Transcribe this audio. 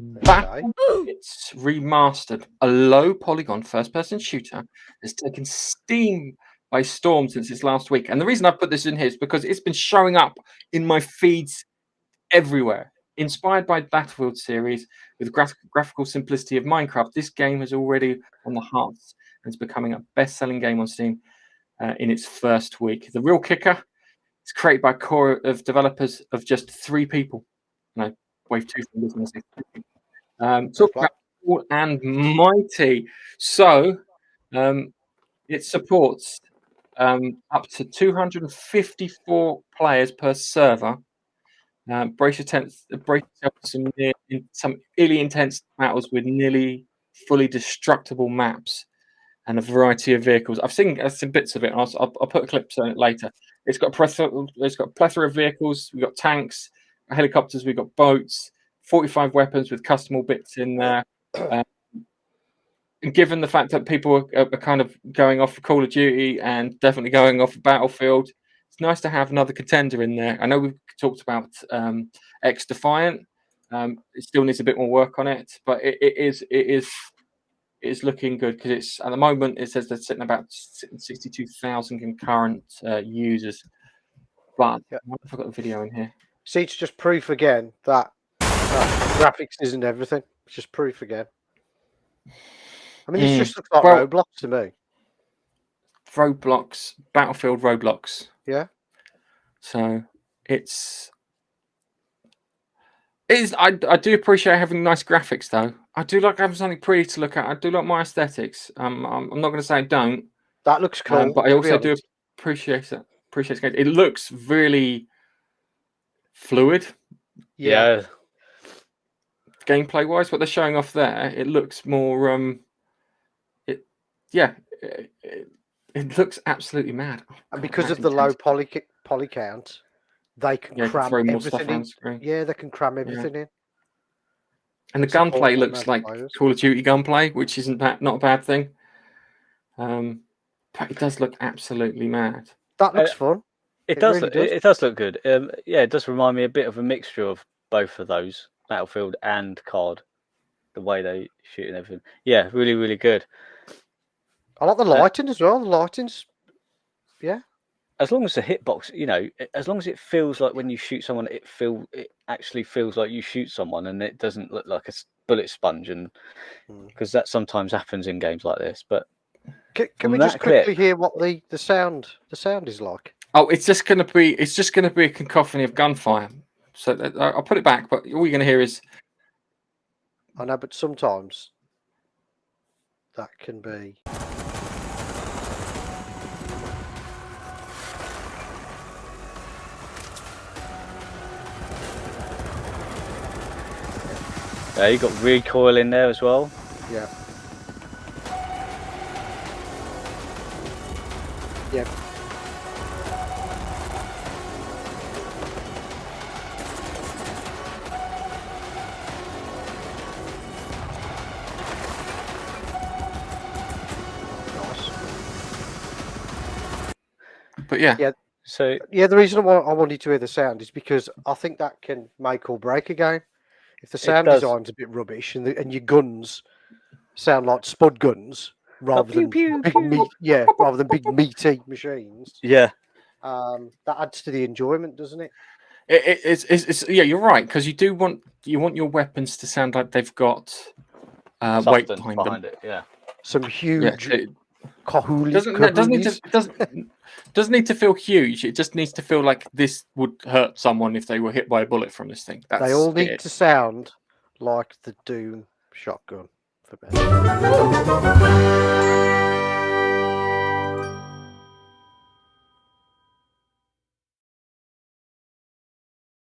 BattleBit Remastered, a low polygon first-person shooter, has taken Steam by storm since its last week. And the reason I put this in here is because it's been showing up in my feeds everywhere. Inspired by Battlefield series with graphical simplicity of Minecraft, this game has already won the hearts and is becoming a best-selling game on Steam in its first week. The real kicker, it's created by a core of developers of just 3 people. No, wave 2 fingers and say 3 people. Talk about Tall and Mighty. So it supports up to 254 players per server. Brace yourself to some really intense battles with nearly fully destructible maps and a variety of vehicles. I've seen bits of it. I'll put clips on it later. It's got a plethora of vehicles. We've got tanks, helicopters. We've got boats. 45 weapons with customable bits in there. And given the fact that people are kind of going off of Call of Duty and definitely going off of Battlefield, it's nice to have another contender in there. I know we've talked about X Defiant. It still needs a bit more work on it, but it is looking good because it's at the moment it says they're sitting about 62,000 concurrent users. But I've got the video in here. See, it's just proof again that graphics isn't everything. It's just proof again. I mean, it just looks like Roblox to me. Roblox, Battlefield Roblox. Yeah. So it's I do appreciate having nice graphics though. I do like having something pretty to look at. I do like my aesthetics. I'm not going to say I don't. That looks cool. But I also do appreciate it. It looks really fluid. Yeah. Gameplay wise, what they're showing off there, it looks more it looks absolutely mad. And because of the low poly count, they can cram everything in. Screen. Yeah, they can cram everything in. And the gunplay looks like Call of Duty gunplay, which isn't not a bad thing. But it does look absolutely mad. That looks fun. It does. Really it does look good. It does remind me a bit of a mixture of both of those, Battlefield and COD. The way they shoot and everything. Yeah, really, really good. I like the lighting as well. The lighting's, as long as the hitbox, as long as it feels like when you shoot someone, it actually feels like you shoot someone, and it doesn't look like a bullet sponge, and because that sometimes happens in games like this. But can we just quickly hear what the sound is like? Oh, it's just going to be a cacophony of gunfire. So I'll put it back, but all you're going to hear is. I know, but sometimes that can be. You got recoil in there as well. Yeah. Yeah. But yeah. So the reason I wanted to hear the sound is because I think that can make or break a game. If the sound design's a bit rubbish and your guns sound like spud guns rather than big meaty machines. Yeah. That adds to the enjoyment, doesn't it? It's you're right, because you want your weapons to sound like they've got weight behind it. Yeah. Some huge. Doesn't need to feel huge. It just needs to feel like this would hurt someone if they were hit by a bullet from this thing. They all need to sound like the Doom shotgun for better.